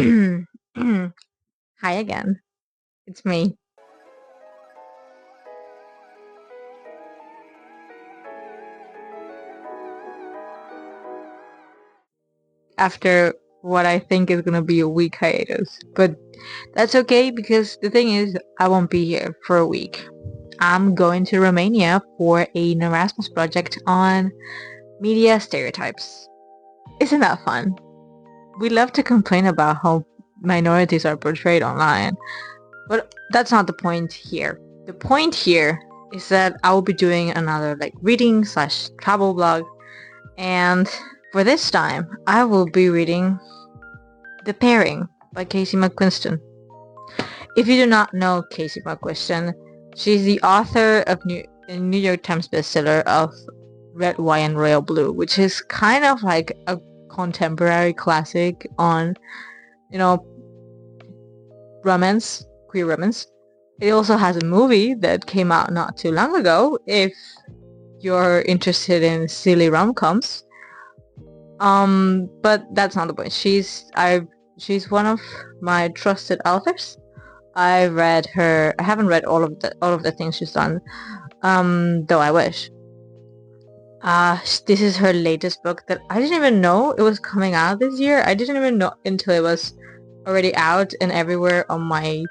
Hi again. It's me. After what I think is gonna be a week hiatus. But that's okay because the thing is, I won't be here for a week. I'm going to Romania for an Erasmus project on media stereotypes. Isn't that fun? We love to complain about how minorities are portrayed online, but that's not the point here. The point here is that I will be doing another reading slash travel blog, and for this time I will be reading The Pairing by Casey McQuinston. If you do not know Casey McQuinston, she's the author of a New York Times bestseller of Red, White, and Royal Blue, which is kind of like a contemporary classic on, you know, romance, queer romance. It also has a movie that came out not too long ago, if you're interested in silly rom-coms. But that's not the point. She's one of my trusted authors. I read her. I haven't read all of the things she's done. Though I wish. This is her latest book that I didn't even know it was coming out this year. I didn't even know until it was already out and everywhere on my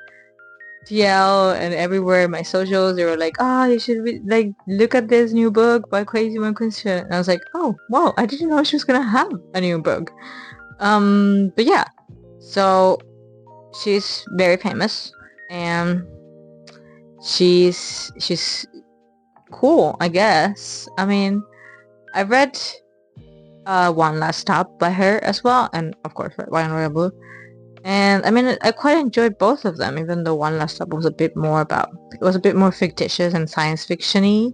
TL and everywhere my socials. They were like, "Oh, you should look at this new book by Crazy McQuinston." And I was like, "Oh, wow! I didn't know she was gonna have a new book." But yeah, so she's very famous and she's cool, I guess. I mean, I read One Last Stop by her as well, and of course Ryan Royal Blue. And I mean, I quite enjoyed both of them, even though One Last Stop was a bit more fictitious and science fiction-y.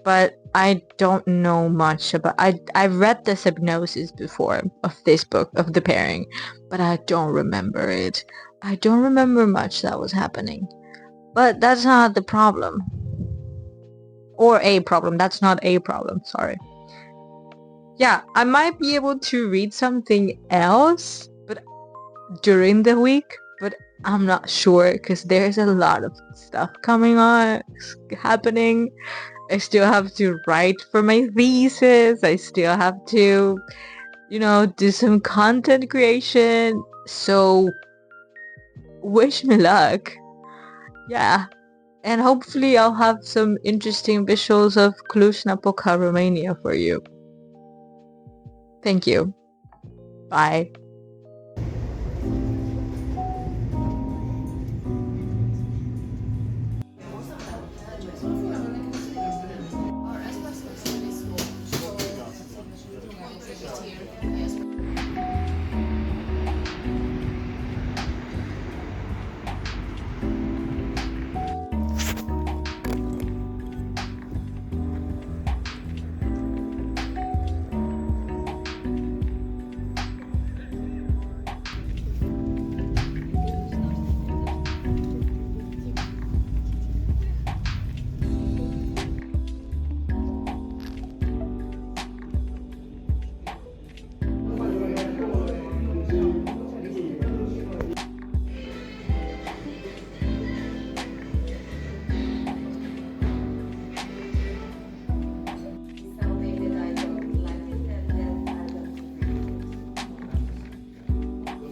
But I don't know much about. I read the synopsis before of this book of The Pairing, but I don't remember it. I don't remember much that was happening. But that's not the problem. Or a problem. That's not a problem. Sorry. Yeah, I might be able to read something else, but during the week, but I'm not sure because there's a lot of stuff coming on, happening. I still have to write for my thesis. I still have to, do some content creation. So, wish me luck. Yeah. And hopefully I'll have some interesting visuals of Cluj-Napoca, Romania for you. Thank you. Bye.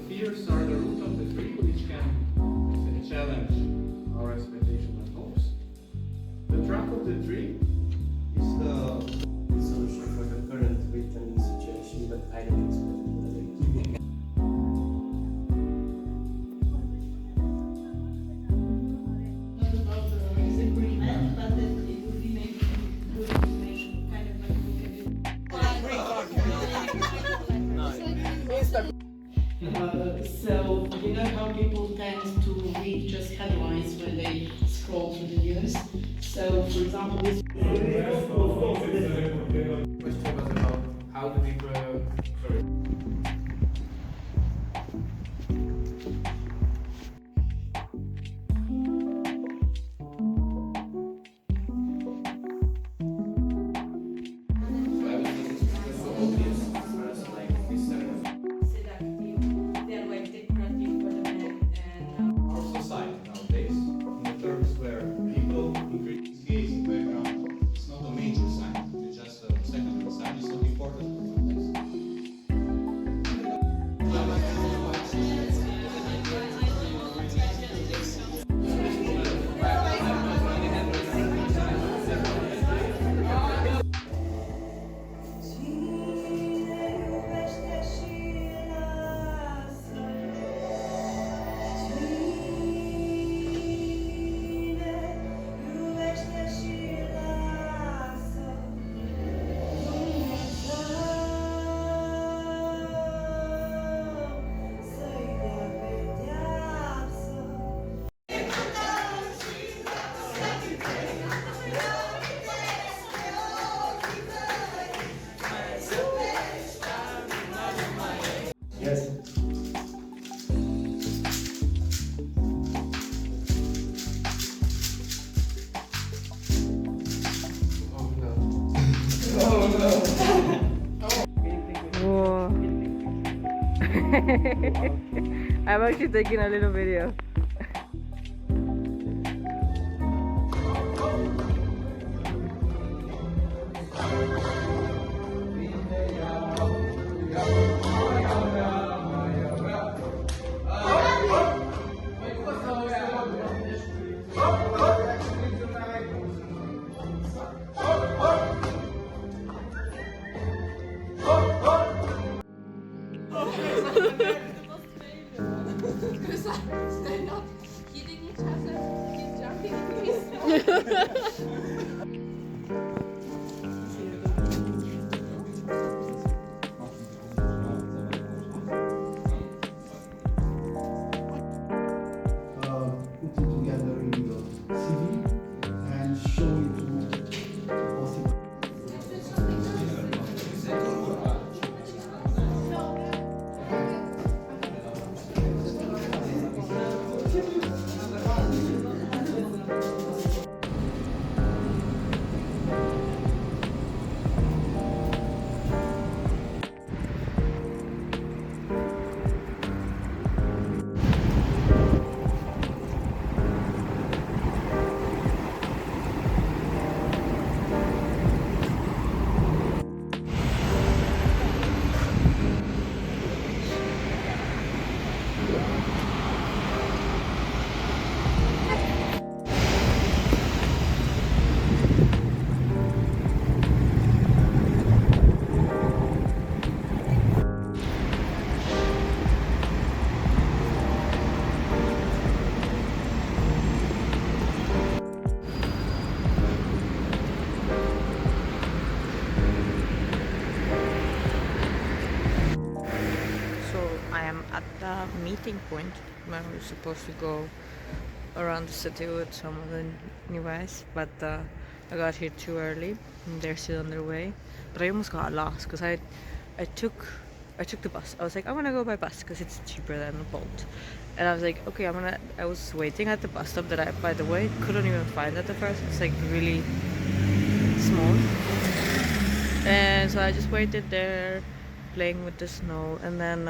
Fears are the root of the tree, which can challenge our expectations and hopes. The trunk of the tree is the solution for the current written situation, but I don't expect it. Not about the disagreement, but that it would be maybe good information, kind of like a book so, you know how people tend to read just headlines when they scroll through the news? So, for example, this question was about how do we sorry. So I was thinking it's so obvious as like this I'm actually taking a little video. They're not hitting each other, keep jumping in this. Put it together in your CV and show it to possible. At the meeting point where we're supposed to go around the city with some of the new guys, but I got here too early and they're still on their way. But I almost got lost because I took the bus. I was like, I'm gonna go by bus because it's cheaper than a boat. And I was like, okay, I was waiting at the bus stop that I, by the way, couldn't even find at the first. It's like really small. And so I just waited there, playing with the snow, and then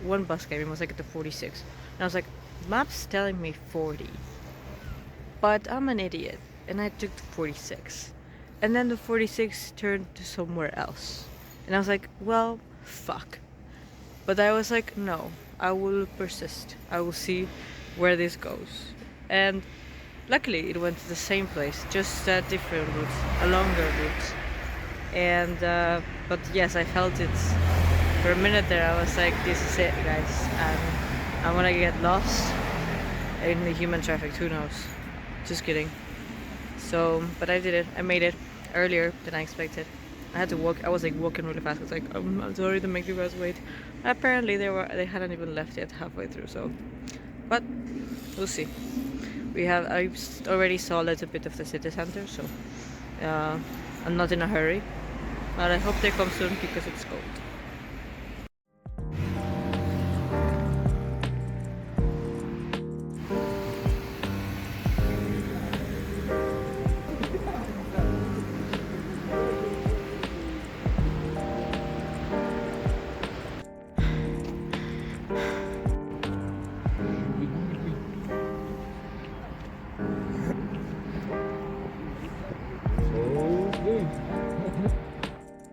one bus came. It was like at the 46, and I was like, map's telling me 40, but I'm an idiot, and I took the 46, and then the 46 turned to somewhere else, and I was like, well, fuck. But I was like, no, I will persist. I will see where this goes, and luckily it went to the same place, just a different route, a longer route. And but yes, I felt it for a minute there. I was like, this is it, guys, and I'm gonna get lost in the human traffic. Who knows? Just kidding. So, but I did it. I made it earlier than I expected. I had to walk. I was like walking really fast. I was like, I'm sorry to make you guys wait. Apparently they hadn't even left yet halfway through. So, but we'll see. I already saw a little bit of the city center, so I'm not in a hurry. But I hope they come soon because it's cold.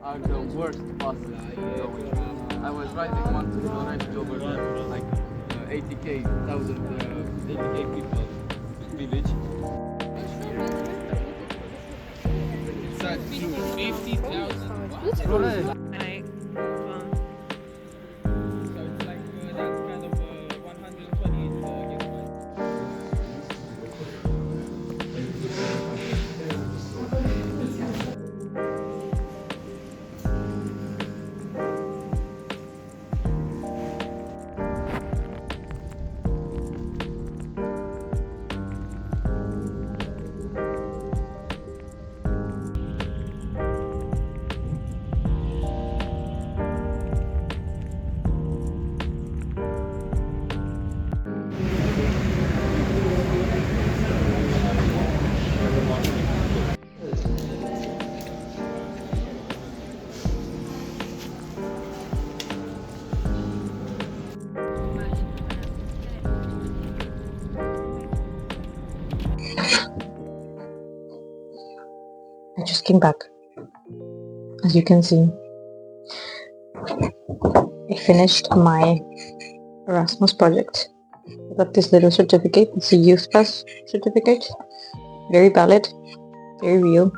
Are the worst buses going. I was riding one to the over like 80k, 80k people village. It's at 50,000. I So it's like that's kind of 120 gigabytes. just came back. As you can see, I finished my Erasmus project. I got this little certificate. It's a youth pass certificate. Very valid, very real.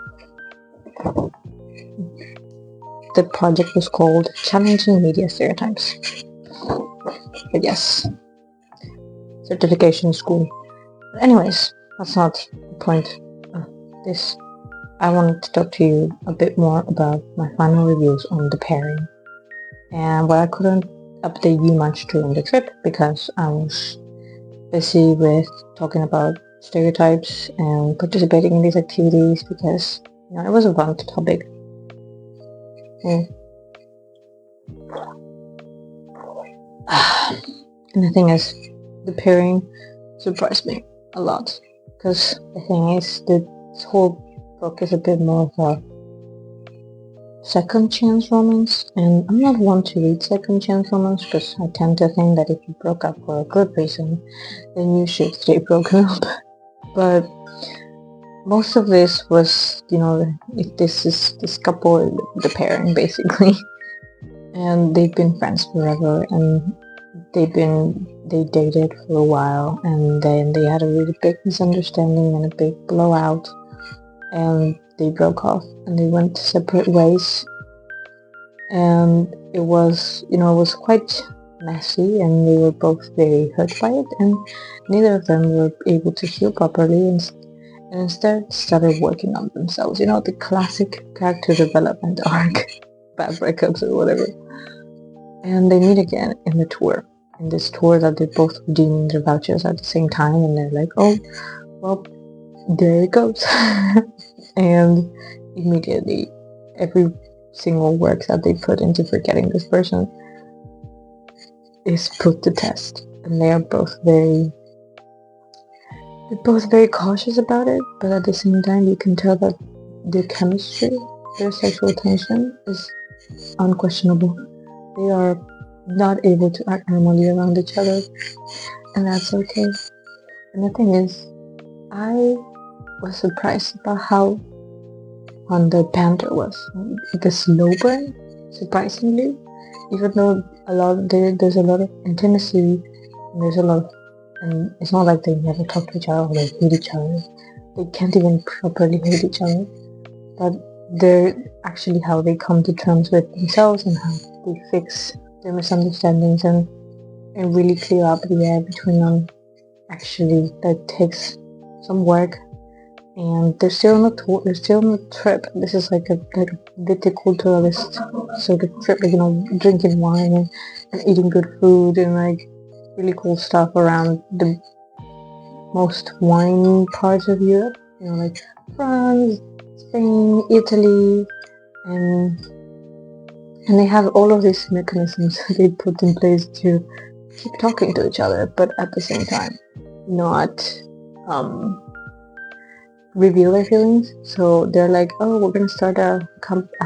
The project was called Challenging Media Stereotypes. But yes, certification school. But anyways, that's not the point of this. I wanted to talk to you a bit more about my final reviews on the pairing. And why I couldn't update you much during the trip because I was busy with talking about stereotypes and participating in these activities because it was a fun topic. And the thing is, the pairing surprised me a lot because the thing is, this whole book is a bit more of a second chance romance, and I'm not one to read second chance romance because I tend to think that if you broke up for a good reason, then you should stay broken up. But most of this was, if this couple, the pairing basically, and they've been friends forever, and they dated for a while, and then they had a really big misunderstanding and a big blowout, and they broke off and they went separate ways. And it was quite messy, and they were both very hurt by it, and neither of them were able to heal properly, and instead started working on themselves. The classic character development arc, bad breakups or whatever. And they meet again in this tour that they're both redeeming their vouchers at the same time, and they're like, oh, well, there it goes. And immediately every single work that they put into forgetting this person is put to test, and they're both very cautious about it, but at the same time you can tell that their chemistry, their sexual tension is unquestionable. They are not able to act normally around each other, and that's okay. And the thing is, I was surprised about how fun the banter was. The slow burn, surprisingly, even though there's a lot of intimacy, and it's not like they never talk to each other or they hate each other. They can't even properly hate each other, but they're actually how they come to terms with themselves and how they fix their misunderstandings and really clear up the air between them. Actually, that takes some work, and they're still on a trip. This is like a viticulturalist sort of trip, drinking wine and eating good food and like really cool stuff around the most winey parts of Europe, like France, Spain, Italy, and they have all of these mechanisms they put in place to keep talking to each other, but at the same time not reveal their feelings. So they're like, oh, we're gonna start a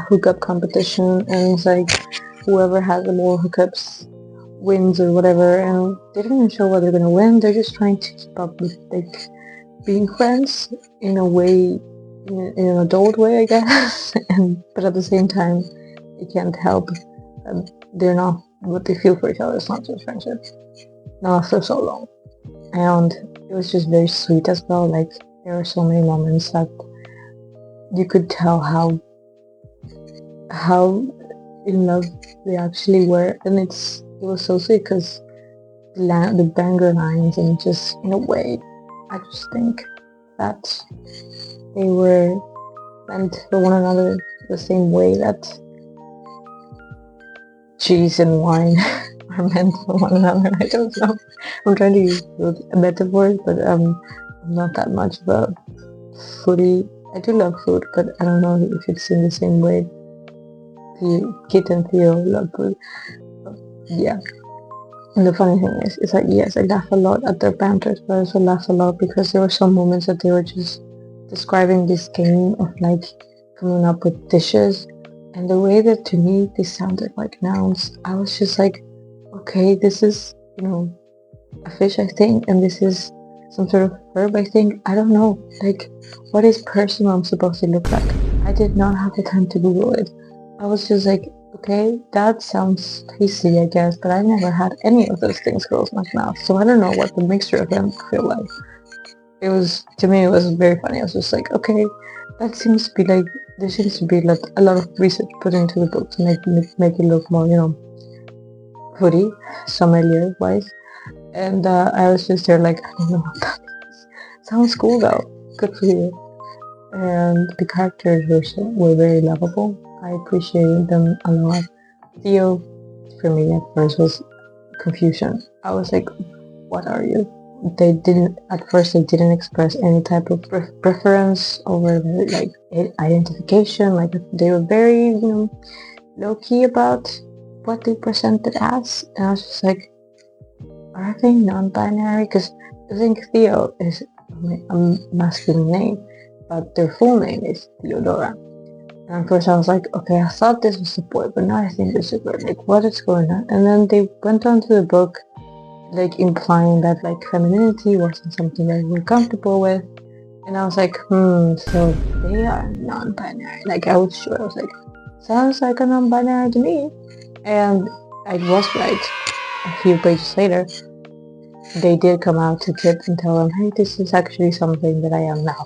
hookup competition, and it's like whoever has the more hookups wins or whatever, and they don't even show what they're gonna win. They're just trying to keep up with like being friends in a way, in an adult way, I guess. But at the same time, you can't help they're not what they feel for each other. It's not just friendship, not after so long. And it was just very sweet as well. Like there were so many moments that you could tell how in love they actually were, and it was so sweet because the banger lines, and just in a way, I just think that they were meant for one another the same way that cheese and wine are meant for one another. I don't know. I'm trying to use a metaphor, but I'm not that much of a foodie. I do love food, but I don't know if it's in the same way. Kit and Theo love food. Yeah. And the funny thing is, it's like, yes, I laugh a lot at their banters, but I also laugh a lot because there were some moments that they were just describing this game of like coming up with dishes, and the way that to me they sounded like nouns, I was just like, okay, this is, a fish, I think, and this is some sort of herb, I think. I don't know, like, what is personal supposed to look like? I did not have the time to Google it. I was just like, okay, that sounds tasty, I guess, but I never had any of those things close my mouth, so I don't know what the mixture of them feel like. It was, to me, it was very funny. I was just like, okay, that seems to be like, there seems to be like a lot of research put into the book to make it look more, foodie, sommelier wise. And I was just there like, I don't know what that is. Sounds cool though. Good for you. And the characters were very lovable. I appreciated them a lot. Theo, for me at first, was confusion. I was like, what are you? At first they didn't express any type of preference over their, like, identification. Like, they were very, low-key about what they presented as. And I was just like, are they non-binary? Because I think Theo is a masculine name, but their full name is Theodora. And at first I was like, okay, I thought this was a boy, but now I think this is a girl. Like, what is going on? And then they went on to the book, like, implying that, like, femininity wasn't something that we were comfortable with. And I was like, so they are non-binary. Like, I was sure. I was like, sounds like a non-binary to me. And I was right. A few pages later, they did come out to Kit and tell him, hey, this is actually something that I am now.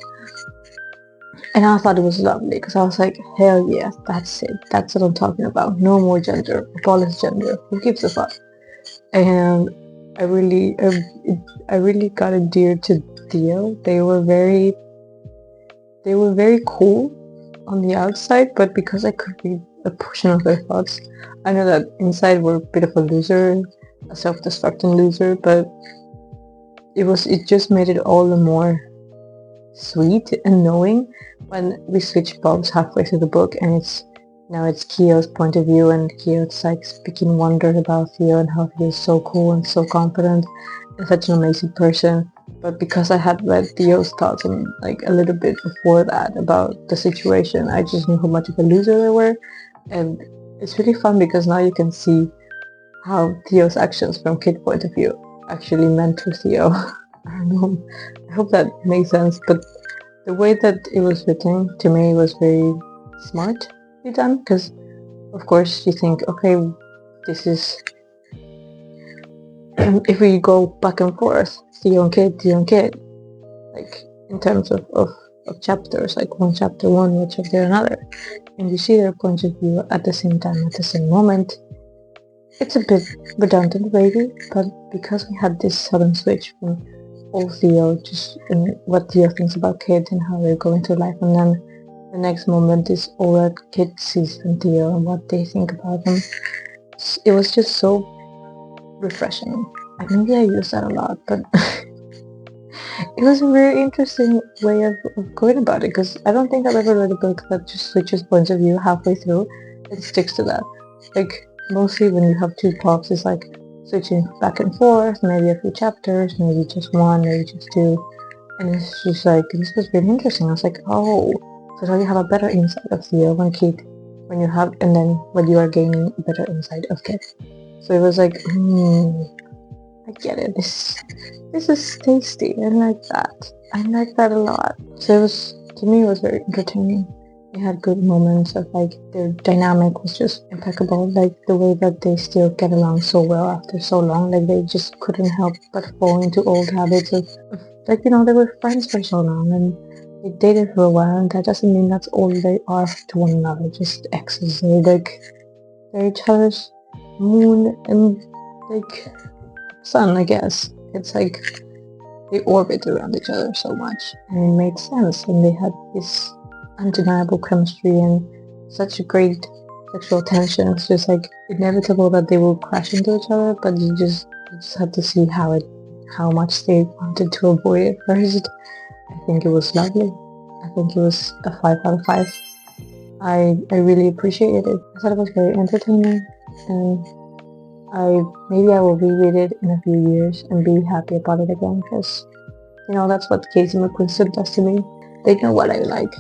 And I thought it was lovely, because I was like, hell yeah, that's it. That's what I'm talking about. No more gender. Abolish gender. Who gives a fuck? And I really got endeared to Theo. They were very cool on the outside, but because I could read a portion of their thoughts, I know that inside we're a bit of a loser, a self-destructing loser, but it just made it all the more sweet and knowing when we switch Bob's halfway through the book, and now it's Kyo's point of view, and Kyo's like speaking wonders about Theo and how he is so cool and so confident and such an amazing person. But because I had read Theo's thoughts and like a little bit before that about the situation, I just knew how much of a loser they were. And it's really fun because now you can see how Theo's actions from Kid's point of view actually meant to Theo. I don't know. I hope that makes sense, but the way that it was written to me was very smartly done, because of course you think, okay, this is if we go back and forth, Theo and Kid, like in terms of chapters, like one chapter one, one chapter another, and you see their point of view at the same time, at the same moment. It's a bit redundant maybe, but because we had this sudden switch from all Theo, just in what Theo thinks about Kid and how they're going through life, and then the next moment is all that Kid sees from Theo and what they think about him. It was just so refreshing. Maybe I use that a lot, but it was a very interesting way of going about it, because I don't think I've ever read a book that just switches points of view halfway through and sticks to that. Like, mostly when you have two plots, it's like switching back and forth, maybe a few chapters, maybe just one, maybe just two, and it's just like, this was really interesting. I was like, oh, so now you have a better insight of Theo when you have, and then when you are gaining a better insight of Kid. So it was like, I get it. This is tasty. I like that. I like that a lot. So to me, it was very entertaining. They had good moments of, like, their dynamic was just impeccable. Like, the way that they still get along so well after so long. Like, they just couldn't help but fall into old habits of like, they were friends for so long and they dated for a while, and that doesn't mean that's all they are to one another. Just exes. They're each other's moon and, like, sun, I guess. It's like they orbit around each other so much, and it made sense, and they had this undeniable chemistry and such a great sexual tension. It's just like inevitable that they will crash into each other, but you just had to see how much they wanted to avoid it first. I think it was lovely. I think it was a 5 out of 5. I really appreciated it. I thought it was very entertaining, and maybe I will reread it in a few years and be happy about it again, because that's what Casey McQuinston does to me. They know what I like,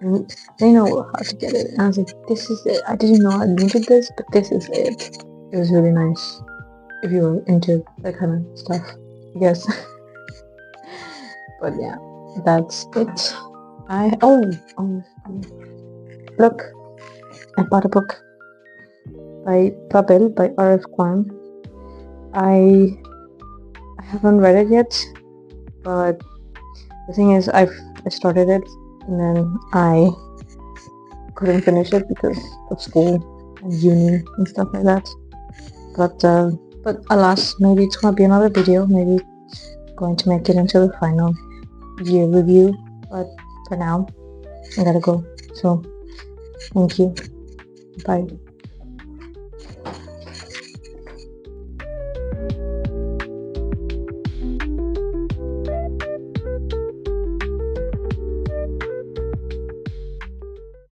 and they know how to get it. And I was like, this is it. I didn't know I needed this, but this is it. It was really nice if you were into that kind of stuff, I guess. But yeah, that's it. Look, I bought a book by Babel by R.F. Kuang. I haven't read it yet, but the thing is, I started it and then I couldn't finish it because of school and uni and stuff like that. But alas, maybe it's gonna be another video. Maybe it's going to make it into the final year review. But for now, I gotta go. So, thank you. Bye.